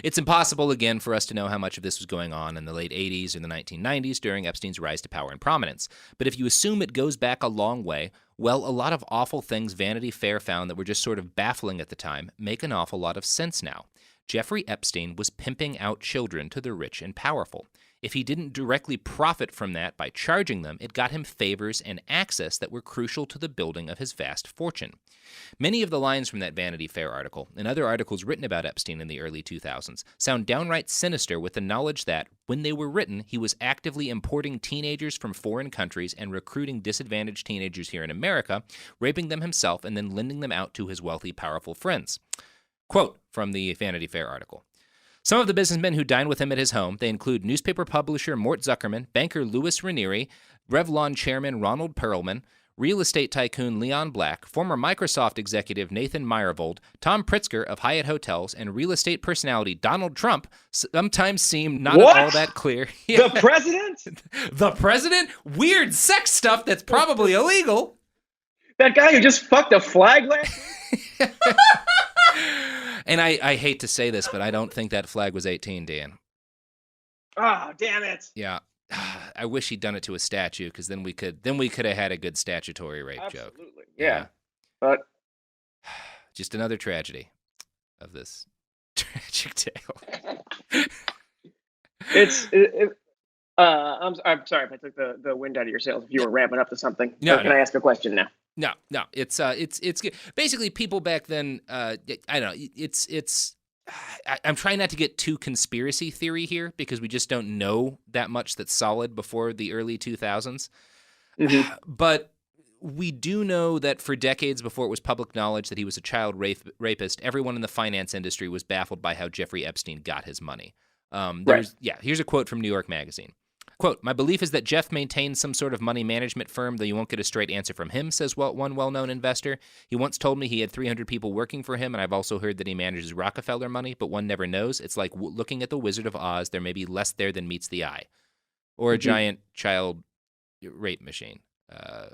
it's impossible, again, for us to know how much of this was going on in the late 80s or the 1990s during Epstein's rise to power and prominence. But if you assume it goes back a long way, well, a lot of awful things Vanity Fair found that were just sort of baffling at the time make an awful lot of sense now. Jeffrey Epstein was pimping out children to the rich and powerful. If he didn't directly profit from that by charging them, it got him favors and access that were crucial to the building of his vast fortune. Many of the lines from that Vanity Fair article and other articles written about Epstein in the early 2000s sound downright sinister with the knowledge that, when they were written, he was actively importing teenagers from foreign countries and recruiting disadvantaged teenagers here in America, raping them himself and then lending them out to his wealthy, powerful friends. Quote from the Vanity Fair article. Some of the businessmen who dined with him at his home, they include newspaper publisher Mort Zuckerman, banker Louis Ranieri, Revlon chairman Ronald Perelman, real estate tycoon Leon Black, former Microsoft executive Nathan Meyervold, Tom Pritzker of Hyatt Hotels, and real estate personality Donald Trump sometimes seem not at all that clear. The president? The president? Weird sex stuff that's probably illegal. That guy who just fucked a flag last week? And I hate to say this, but I don't think that flag was 18, Dan. Oh, damn it. Yeah. I wish he'd done it to a statue, because then we could have had a good statutory rape joke. Absolutely. Yeah. But just another tragedy of this tragic tale. I'm sorry if I took the wind out of your sails. If you were ramping up to something, No, can I ask a question now? No. It's good. Basically people back then. I don't know. I'm trying not to get too conspiracy theory here, because we just don't know that much that's solid before the early 2000s. Mm-hmm. But we do know that for decades before it was public knowledge that he was a child rapist, everyone in the finance industry was baffled by how Jeffrey Epstein got his money. Here's a quote from New York Magazine. Quote, "My belief is that Jeff maintains some sort of money management firm, though you won't get a straight answer from him," says one well-known investor. "He once told me he had 300 people working for him, and I've also heard that he manages Rockefeller money, but one never knows. It's like looking at the Wizard of Oz. There may be less there than meets the eye." Or a giant child rape machine,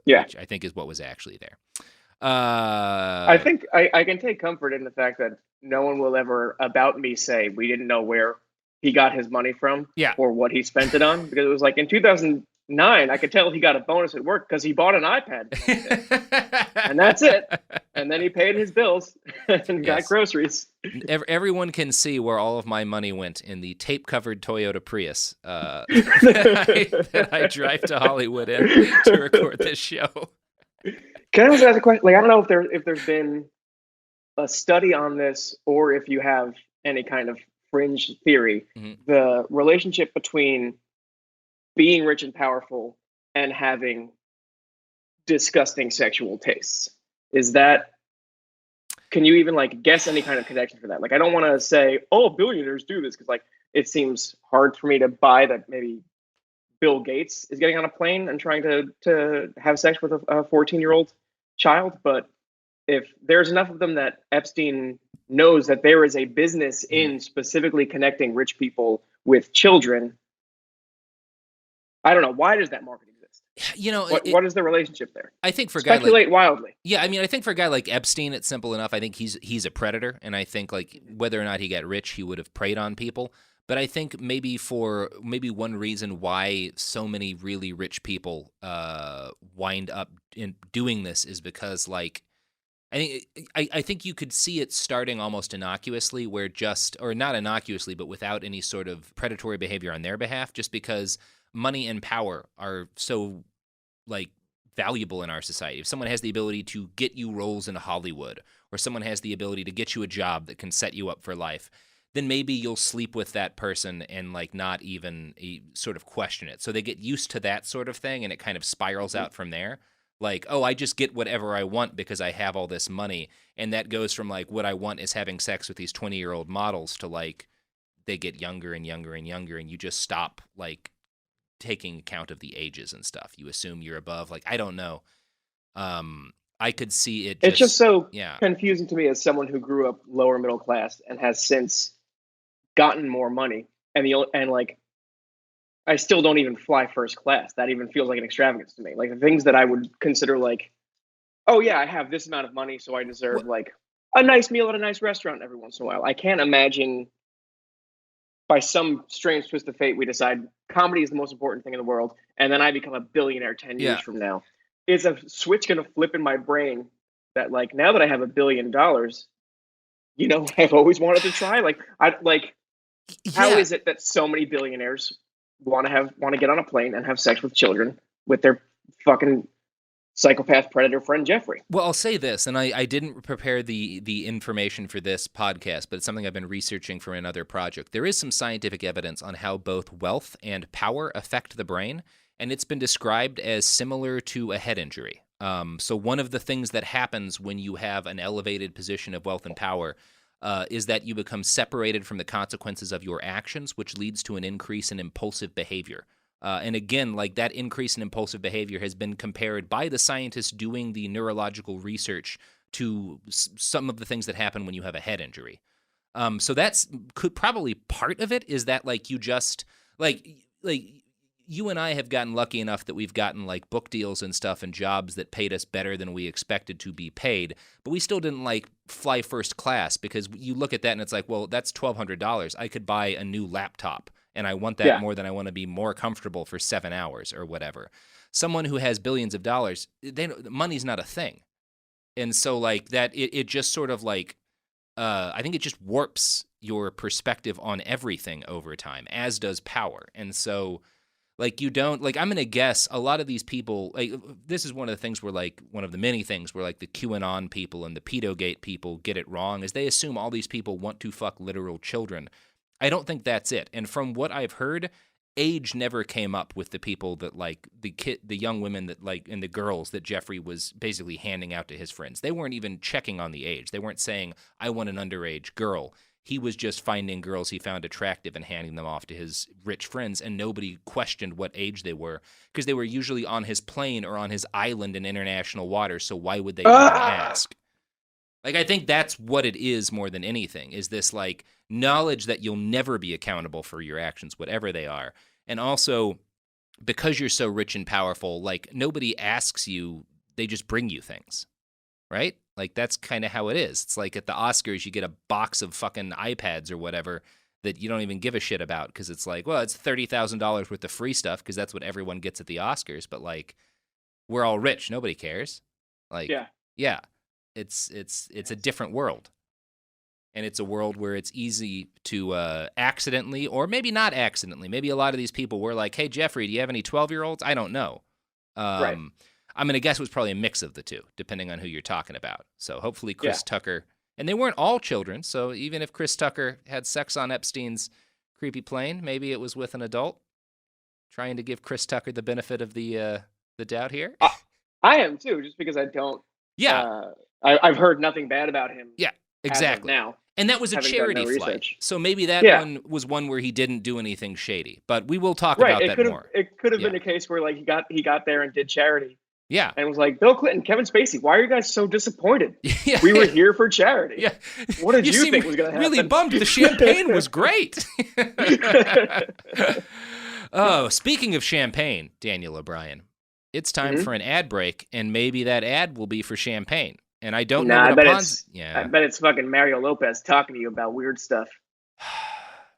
which I think is what was actually there. I think I can take comfort in the fact that no one will ever about me say we didn't know where he got his money from, or what he spent it on, because it was like in 2009, I could tell he got a bonus at work because he bought an iPad, and that's it. And then he paid his bills and got groceries. Everyone can see where all of my money went in the tape-covered Toyota Prius that I drive to Hollywood in to record this show. Can I also ask a question? Like, I don't know if there's been a study on this, or if you have any kind of fringe theory, the relationship between being rich and powerful and having disgusting sexual tastes. Can you even like guess any kind of connection for that? Like, I don't want to say, oh, billionaires do this, because like it seems hard for me to buy that maybe Bill Gates is getting on a plane and trying to have sex with a 14-year-old child. But if there's enough of them that Epstein knows that there is a business in specifically connecting rich people with children, I don't know. Why does that market exist? You know, what is the relationship there? I think for a Speculate guy like, wildly. Yeah, I mean, I think for a guy like Epstein, it's simple enough. I think he's a predator, and I think like whether or not he got rich, he would have preyed on people. But I think maybe one reason why so many really rich people wind up in doing this is because like I think you could see it starting almost innocuously, or not innocuously, but without any sort of predatory behavior on their behalf, just because money and power are so like valuable in our society. If someone has the ability to get you roles in Hollywood, or someone has the ability to get you a job that can set you up for life, then maybe you'll sleep with that person and like not even sort of question it. So they get used to that sort of thing, and it kind of spirals out from there. Like, oh, I just get whatever I want because I have all this money. And that goes from like what I want is having sex with these 20-year-old models to like they get younger and younger and younger, and you just stop like taking account of the ages and stuff. You assume you're above. Like, I don't know. I could see it. It's just so confusing to me as someone who grew up lower middle class and has since gotten more money, and like I still don't even fly first class. That even feels like an extravagance to me. Like the things that I would consider like, oh yeah, I have this amount of money, so I deserve like a nice meal at a nice restaurant every once in a while. I can't imagine by some strange twist of fate we decide comedy is the most important thing in the world, and then I become a billionaire 10 years from now. Is a switch going to flip in my brain that like now that I have $1 billion, you know, I've always wanted to try. Like how is it that so many billionaires want to get on a plane and have sex with children with their fucking psychopath predator friend Jeffrey? Well, I'll say this, and I didn't prepare the information for this podcast, but it's something I've been researching for another project. There is some scientific evidence on how both wealth and power affect the brain, and it's been described as similar to a head injury. So one of the things that happens when you have an elevated position of wealth and power, is that you become separated from the consequences of your actions, which leads to an increase in impulsive behavior. And again, like that increase in impulsive behavior has been compared by the scientists doing the neurological research to some of the things that happen when you have a head injury. So that's probably part of it, is that like you just like you and I have gotten lucky enough that we've gotten like book deals and stuff and jobs that paid us better than we expected to be paid, but we still didn't like fly first class, because you look at that and it's like, well, that's $1,200. I could buy a new laptop, and I want that more than I want to be more comfortable for 7 hours or whatever. Someone who has billions of dollars, money's not a thing. And so like that, it just sort of like, I think it just warps your perspective on everything over time, as does power. And so like you don't, like I'm going to guess a lot of these people, like this is one of the things where like, one of the many things where like the QAnon people and the Pedogate people get it wrong, is they assume all these people want to fuck literal children. I don't think that's it. And from what I've heard, age never came up with the people that like the young women that like, and the girls that Jeffrey was basically handing out to his friends. They weren't even checking on the age. They weren't saying, I want an underage girl. He was just finding girls he found attractive and handing them off to his rich friends, and nobody questioned what age they were, because they were usually on his plane or on his island in international waters, so why would they even ask? Like, I think that's what it is more than anything, is this, like, knowledge that you'll never be accountable for your actions, whatever they are. And also, because you're so rich and powerful, like, nobody asks you, they just bring you things, right? Like, that's kind of how it is. It's like at the Oscars, you get a box of fucking iPads or whatever that you don't even give a shit about, because it's like, well, it's $30,000 worth of free stuff because that's what everyone gets at the Oscars. But, like, we're all rich. Nobody cares. Like, yeah. It's a different world. And it's a world where it's easy to accidentally, or maybe not accidentally, maybe a lot of these people were like, hey, Jeffrey, do you have any 12-year-olds? I don't know. Right. I'm going to guess it was probably a mix of the two, depending on who you're talking about. So hopefully Chris Tucker, and they weren't all children, so even if Chris Tucker had sex on Epstein's creepy plane, maybe it was with an adult, trying to give Chris Tucker the benefit of the doubt here. I am too, just because I don't. Yeah. I've heard nothing bad about him. Yeah, exactly. Now. And that was a charity flight. So maybe that one was one where he didn't do anything shady. But we will talk about that more. It could have been a case where like he got there and did charity. Yeah. And was like, Bill Clinton, Kevin Spacey, why are you guys so disappointed? We were here for charity. Yeah. What did you think was going to happen? Really bummed. The champagne was great. Oh, speaking of champagne, Daniel O'Brien, it's time for an ad break, and maybe that ad will be for champagne. And I don't know what I bet it's fucking Mario Lopez talking to you about weird stuff.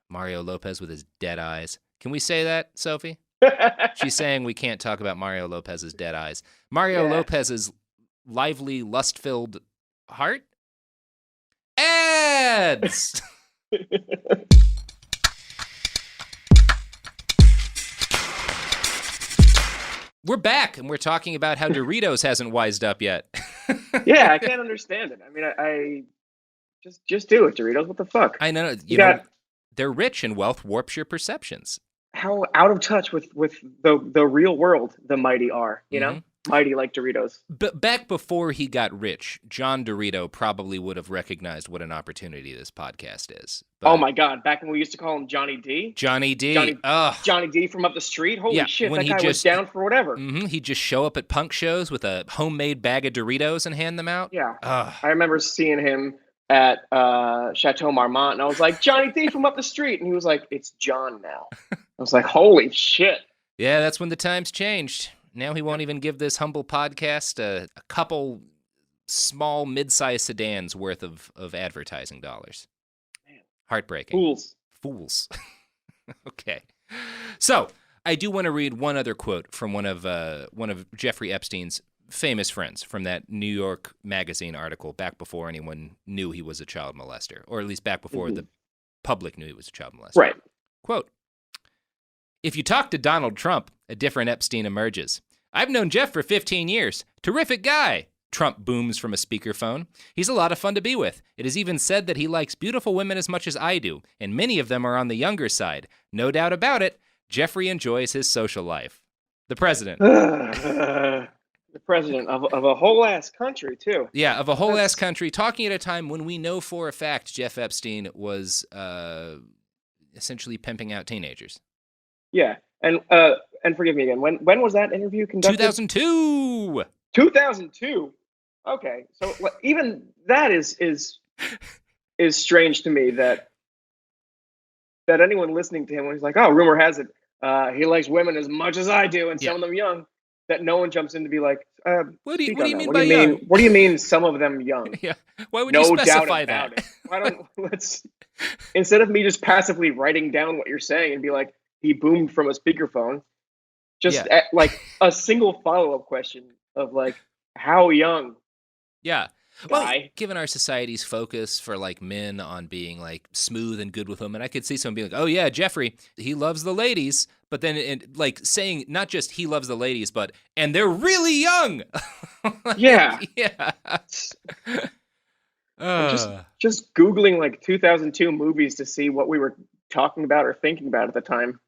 Mario Lopez with his dead eyes. Can we say that, Sophie? She's saying we can't talk about Mario Lopez's dead eyes. Mario Lopez's lively, lust-filled heart? Ads! We're back, and we're talking about how Doritos hasn't wised up yet. Yeah, I can't understand it. I mean, I just do it, Doritos. What the fuck? I know. You know, they're rich, and wealth warps your perceptions. How out of touch with the real world the mighty are, you know? Mighty like Doritos. But back before he got rich, John Dorito probably would have recognized what an opportunity this podcast is. But oh my God, back when we used to call him Johnny D? Johnny D. Johnny D from up the street? Holy shit, that guy was down for whatever. He'd just show up at punk shows with a homemade bag of Doritos and hand them out. Yeah. I remember seeing him at Chateau Marmont, and I was like, Johnny D from up the street. And he was like, it's John now. I was like, holy shit. Yeah, that's when the times changed. Now he won't even give this humble podcast a couple small, mid-sized sedans worth of advertising dollars. Man. Heartbreaking. Fools. Okay. So I do want to read one other quote from one of Jeffrey Epstein's famous friends from that New York Magazine article back before anyone knew he was a child molester, or at least back before the public knew he was a child molester. Right. Quote, if you talk to Donald Trump, a different Epstein emerges. I've known Jeff for 15 years. Terrific guy. Trump booms from a speakerphone. He's a lot of fun to be with. It is even said that he likes beautiful women as much as I do, and many of them are on the younger side. No doubt about it, Jeffrey enjoys his social life. The president. The president of a whole ass country too. Yeah, of a whole ass country, talking at a time when we know for a fact Jeff Epstein was essentially pimping out teenagers. Yeah, and forgive me again. When was that interview conducted? 2002. 2002. Okay, so even that is strange to me that anyone listening to him when he's like, oh, rumor has it he likes women as much as I do, and some of them young. That no one jumps in to be like, what do you mean what by do you young? mean? What do you mean some of them young? Yeah. Why would you specify that? It. Why don't let's instead of me just passively writing down what you're saying and be like, he boomed from a speakerphone, just like a single follow-up question of like, how young? Yeah. Guy? Well, given our society's focus for like men on being like smooth and good with women, I could see someone being like, "Oh yeah, Jeffrey, he loves the ladies," but then like saying not just he loves the ladies, but and they're really young. Yeah, yeah. Just Googling like 2002 movies to see what we were talking about or thinking about at the time,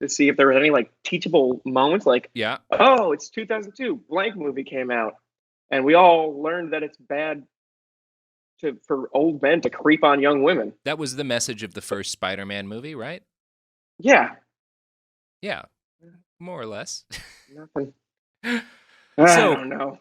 to see if there was any like teachable moments. Like, oh, it's 2002, blank movie came out. And we all learned that it's bad for old men to creep on young women. That was the message of the first Spider-Man movie, right? Yeah. Yeah, more or less. Nothing. I don't know.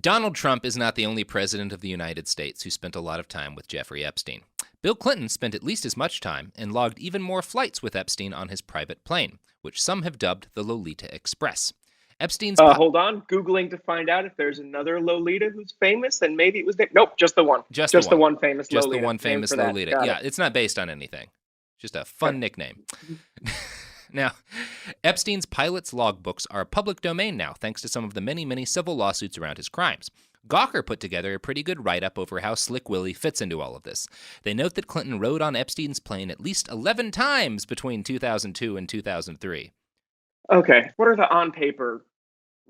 Donald Trump is not the only president of the United States who spent a lot of time with Jeffrey Epstein. Bill Clinton spent at least as much time and logged even more flights with Epstein on his private plane, which some have dubbed the Lolita Express. Epstein's hold on, Googling to find out if there's another Lolita who's famous, and maybe it was Nick. Nope, just the one. Just the one famous Lolita. Just the one famous Lolita. Yeah, it's not based on anything. Just a fun nickname. Now, Epstein's pilot's logbooks are public domain now, thanks to some of the many, many civil lawsuits around his crimes. Gawker put together a pretty good write-up over how Slick Willie fits into all of this. They note that Clinton rode on Epstein's plane at least 11 times between 2002 and 2003. Okay, what are the on-paper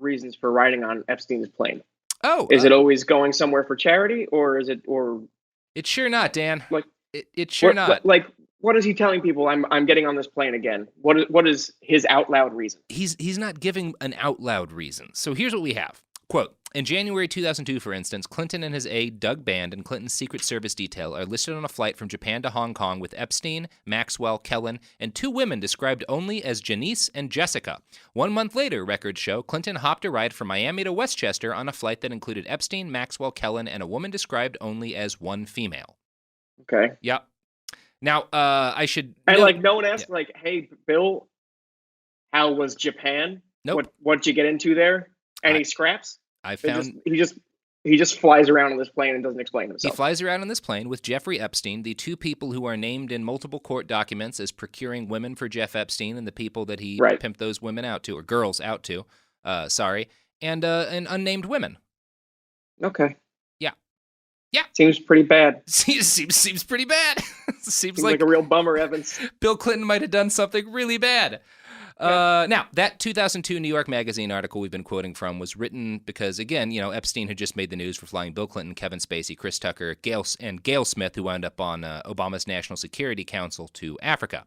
reasons for riding on Epstein's plane? Oh, is it always going somewhere for charity, or is it, or? It's sure not, Dan. Like, it's sure not. What is he telling people? I'm getting on this plane again. What is his out loud reason? He's not giving an out loud reason. So here's what we have. Quote, in January 2002, for instance, Clinton and his aide, Doug Band, and Clinton's Secret Service detail are listed on a flight from Japan to Hong Kong with Epstein, Maxwell, Kellen, and two women described only as Janice and Jessica. 1 month later, records show, Clinton hopped a ride from Miami to Westchester on a flight that included Epstein, Maxwell, Kellen, and a woman described only as one female. Okay. Yep. Now, I should... And, like, no one asked, like, hey, Bill, how was Japan? Nope. What'd you get into there? Any scraps? I found... He just flies around on this plane and doesn't explain himself. He flies around on this plane with Jeffrey Epstein, the two people who are named in multiple court documents as procuring women for Jeff Epstein and the people that he pimped those women out to, or girls out to, and unnamed women. Okay. Yeah. Seems pretty bad. Seems pretty bad. Seems like a real bummer, Evans. Bill Clinton might have done something really bad. Now, that 2002 New York Magazine article we've been quoting from was written because, again, Epstein had just made the news for flying Bill Clinton, Kevin Spacey, Chris Tucker, Gail Smith, who wound up on Obama's National Security Council, to Africa.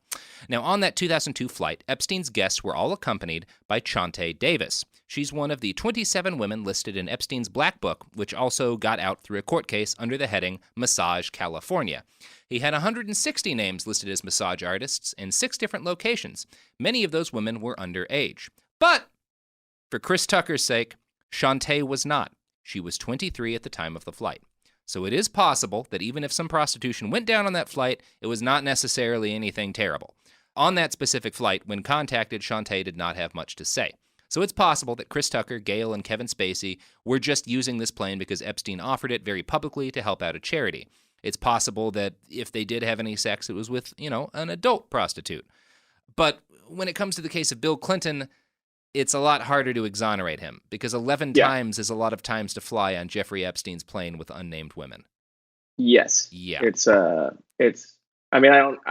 Now, on that 2002 flight, Epstein's guests were all accompanied by Chante Davis. She's one of the 27 women listed in Epstein's Black Book, which also got out through a court case under the heading Massage California. He had 160 names listed as massage artists in 6 different locations. Many of those women were underage. But, for Chris Tucker's sake, Chante was not. She was 23 at the time of the flight. So it is possible that even if some prostitution went down on that flight, it was not necessarily anything terrible. On that specific flight, when contacted, Chante did not have much to say. So it's possible that Chris Tucker, Gail, and Kevin Spacey were just using this plane because Epstein offered it very publicly to help out a charity. It's possible that if they did have any sex, it was with, an adult prostitute. But when it comes to the case of Bill Clinton, it's a lot harder to exonerate him because 11 times is a lot of times to fly on Jeffrey Epstein's plane with unnamed women. Yes. Yeah. I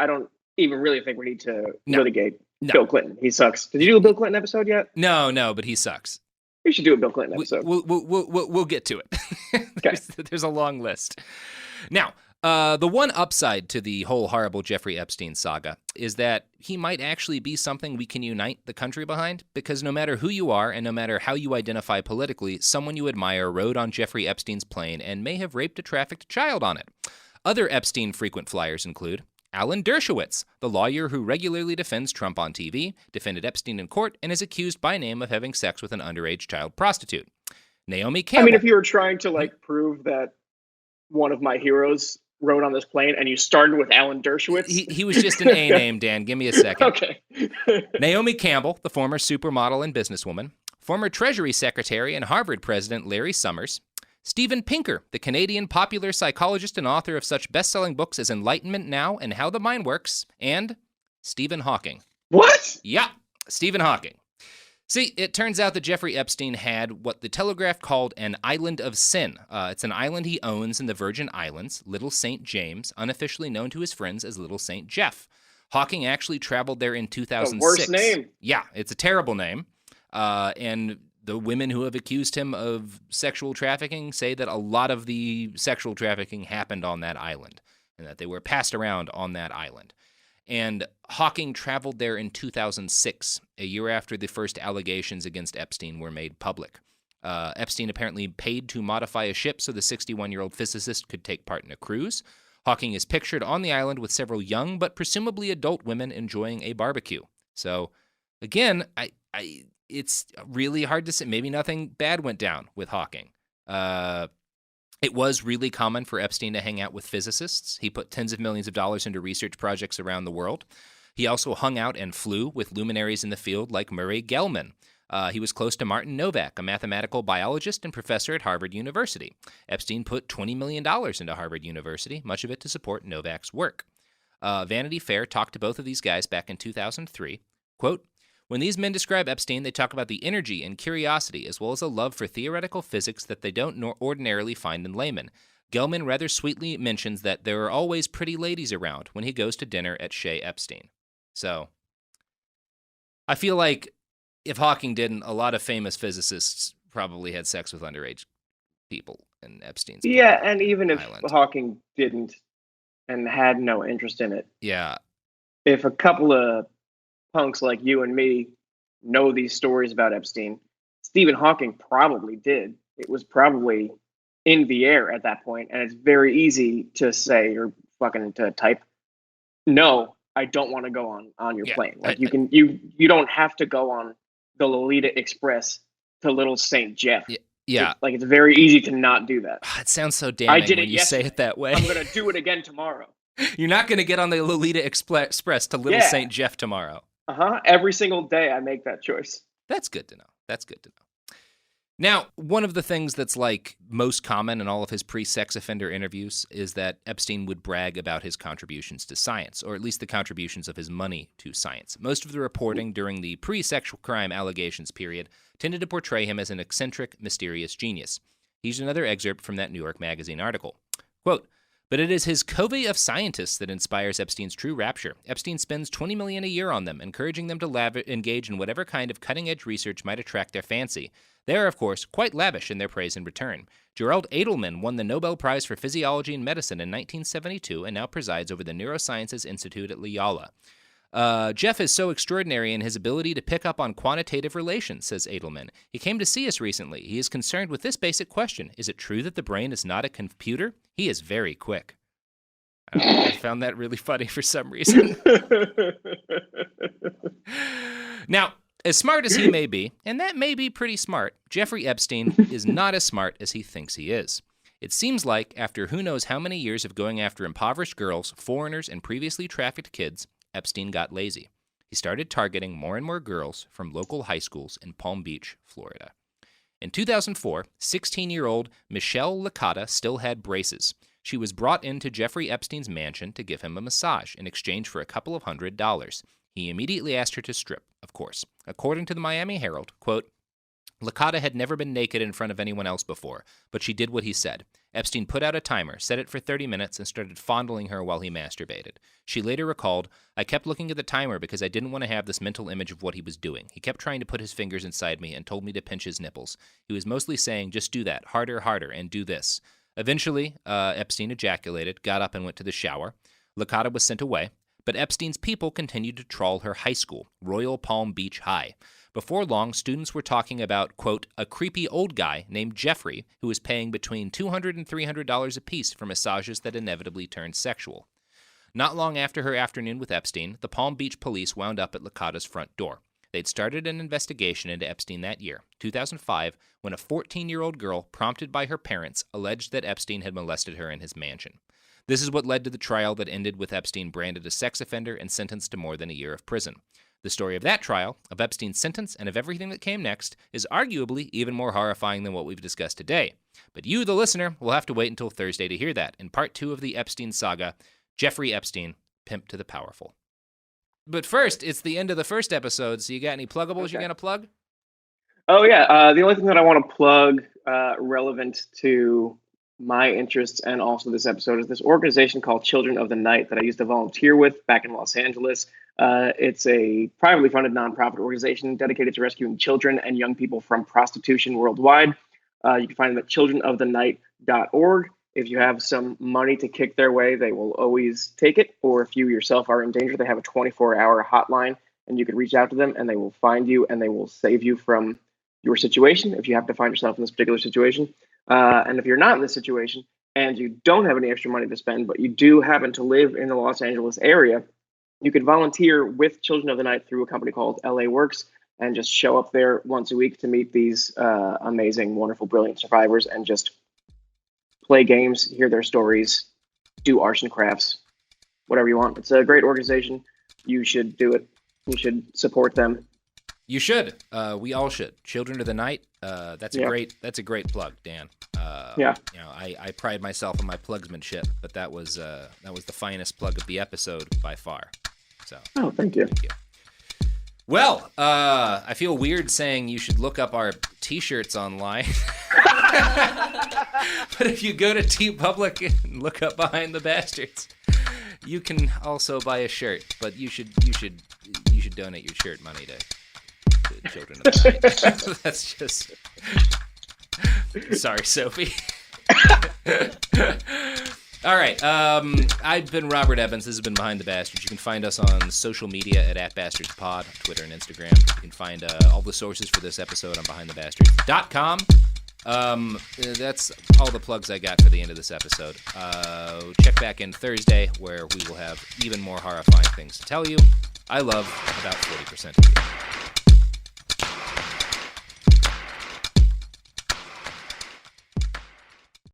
don't even really think we need to litigate Bill Clinton. He sucks. Did you do a Bill Clinton episode yet? No, but he sucks. We should do a Bill Clinton episode. We'll get to it. There's a long list. Now, The one upside to the whole horrible Jeffrey Epstein saga is that he might actually be something we can unite the country behind, because no matter who you are and no matter how you identify politically, someone you admire rode on Jeffrey Epstein's plane and may have raped a trafficked child on it. Other Epstein frequent flyers include Alan Dershowitz, the lawyer who regularly defends Trump on TV, defended Epstein in court, and is accused by name of having sex with an underage child prostitute. Naomi Campbell. I mean, if you were trying to prove that one of my heroes rode on this plane and you started with Alan Dershowitz. He was just an A name, Dan. Give me a second. Okay. Naomi Campbell, the former supermodel and businesswoman. Former Treasury Secretary and Harvard President Larry Summers. Steven Pinker, the Canadian popular psychologist and author of such best-selling books as Enlightenment Now and How the Mind Works. And Stephen Hawking. What? Yeah, Stephen Hawking. See, it turns out that Jeffrey Epstein had what the Telegraph called an island of sin. It's an island he owns in the Virgin Islands, Little St. James, unofficially known to his friends as Little St. Jeff. Hawking actually traveled there in 2006. The worst name. Yeah, it's a terrible name. And the women who have accused him of sexual trafficking say that a lot of the sexual trafficking happened on that island and that they were passed around on that island. And Hawking traveled there in 2006, a year after the first allegations against Epstein were made public. Epstein apparently paid to modify a ship so the 61-year-old physicist could take part in a cruise. Hawking is pictured on the island with several young but presumably adult women enjoying a barbecue. So, again, it's really hard to say. Maybe nothing bad went down with Hawking. It was really common for Epstein to hang out with physicists. He put tens of millions of dollars into research projects around the world. He also hung out and flew with luminaries in the field like Murray Gell-Mann. He was close to Martin Novak, a mathematical biologist and professor at Harvard University. Epstein put $20 million into Harvard University, much of it to support Novak's work. Vanity Fair talked to both of these guys back in 2003. Quote, "When these men describe Epstein, they talk about the energy and curiosity as well as a love for theoretical physics that they don't ordinarily find in laymen. Gell-Mann rather sweetly mentions that there are always pretty ladies around when he goes to dinner at Shea Epstein." So, I feel like if Hawking didn't, a lot of famous physicists probably had sex with underage people in Epstein's and even if island. Hawking didn't and had no interest in it. Yeah. If a couple of punks like you and me know these stories about Epstein, Stephen Hawking probably did. It was probably in the air at that point, and it's very easy to say or fucking to type, "No, I don't want to go on your plane." Like you don't have to go on the Lolita Express to Little St. Jeff. Yeah. It's very easy to not do that. It sounds so damning when you say it that way. I'm going to do it again tomorrow. You're not going to get on the Lolita Express to Little St. Jeff tomorrow. Every single day I make that choice. That's good to know. Now, one of the things that's most common in all of his pre-sex offender interviews is that Epstein would brag about his contributions to science, or at least the contributions of his money to science. Most of the reporting during the pre-sexual crime allegations period tended to portray him as an eccentric, mysterious genius. Here's another excerpt from that New York Magazine article. Quote, "But it is his covey of scientists that inspires Epstein's true rapture. Epstein spends $20 million a year on them, encouraging them to engage in whatever kind of cutting-edge research might attract their fancy. They are, of course, quite lavish in their praise in return. Gerald Edelman won the Nobel Prize for Physiology and Medicine in 1972 and now presides over the Neurosciences Institute at Loyola. Jeff is so extraordinary in his ability to pick up on quantitative relations," says Edelman. "He came to see us recently. He is concerned with this basic question. Is it true that the brain is not a computer? He is very quick." I found that really funny for some reason. Now, as smart as he may be, and that may be pretty smart, Jeffrey Epstein is not as smart as he thinks he is. It seems like, after who knows how many years of going after impoverished girls, foreigners, and previously trafficked kids, Epstein got lazy. He started targeting more and more girls from local high schools in Palm Beach, Florida. In 2004, 16-year-old Michelle Licata still had braces. She was brought into Jeffrey Epstein's mansion to give him a massage in exchange for a couple of $100. He immediately asked her to strip, of course. According to the Miami Herald, quote, "Licata had never been naked in front of anyone else before, but she did what he said. Epstein put out a timer, set it for 30 minutes, and started fondling her while he masturbated. She later recalled, I kept looking at the timer because I didn't want to have this mental image of what he was doing. He kept trying to put his fingers inside me and told me to pinch his nipples. He was mostly saying, just do that, harder, harder, and do this. Eventually, Epstein ejaculated, got up and went to the shower. Licata was sent away, but Epstein's people continued to trawl her high school, Royal Palm Beach High. Before long, students were talking about, quote, a creepy old guy named Jeffrey who was paying between $200 and $300 apiece for massages that inevitably turned sexual. Not long after her afternoon with Epstein, the Palm Beach police wound up at Licata's front door. They'd started an investigation into Epstein that year, 2005, when a 14-year-old girl, prompted by her parents, alleged that Epstein had molested her in his mansion. This is what led to the trial that ended with Epstein branded a sex offender and sentenced to more than a year of prison. The story of that trial, of Epstein's sentence, and of everything that came next is arguably even more horrifying than what we've discussed today. But you, the listener, will have to wait until Thursday to hear that in part 2 of the Epstein saga, Jeffrey Epstein, Pimp to the Powerful. But first, it's the end of the first episode, so you got any pluggables you're going to plug? Oh, yeah. The only thing that I want to plug relevant to my interests and also this episode is this organization called Children of the Night that I used to volunteer with back in Los Angeles. It's a privately funded nonprofit organization dedicated to rescuing children and young people from prostitution worldwide. You can find them at childrenofthenight.org. If you have some money to kick their way, they will always take it. Or if you yourself are in danger, they have a 24-hour hotline, and you can reach out to them, and they will find you, and they will save you from your situation if you happen to find yourself in this particular situation. And if you're not in this situation and you don't have any extra money to spend, but you do happen to live in the Los Angeles area, you can volunteer with Children of the Night through a company called LA Works and just show up there once a week to meet these amazing, wonderful, brilliant survivors and just play games, hear their stories, do arts and crafts, whatever you want. It's a great organization. You should do it. You should support them. You should. We all should. Children of the Night. That's a great plug, Dan. Yeah. You know, I pride myself on my plugsmanship, but that was the finest plug of the episode by far. So. Oh, thank you. Thank you. Well, I feel weird saying you should look up our T-shirts online. But if you go to TeePublic and look up Behind the Bastards, you can also buy a shirt. But you should donate your shirt money to Children of the Night. That's just. Sorry, Sophie. All right. I've been Robert Evans. This has been Behind the Bastards. You can find us on social media at @BastardsPod, Twitter and Instagram. You can find all the sources for this episode on BehindTheBastards.com. That's all the plugs I got for the end of this episode. Check back in Thursday where we will have even more horrifying things to tell you. I love about 40% of you.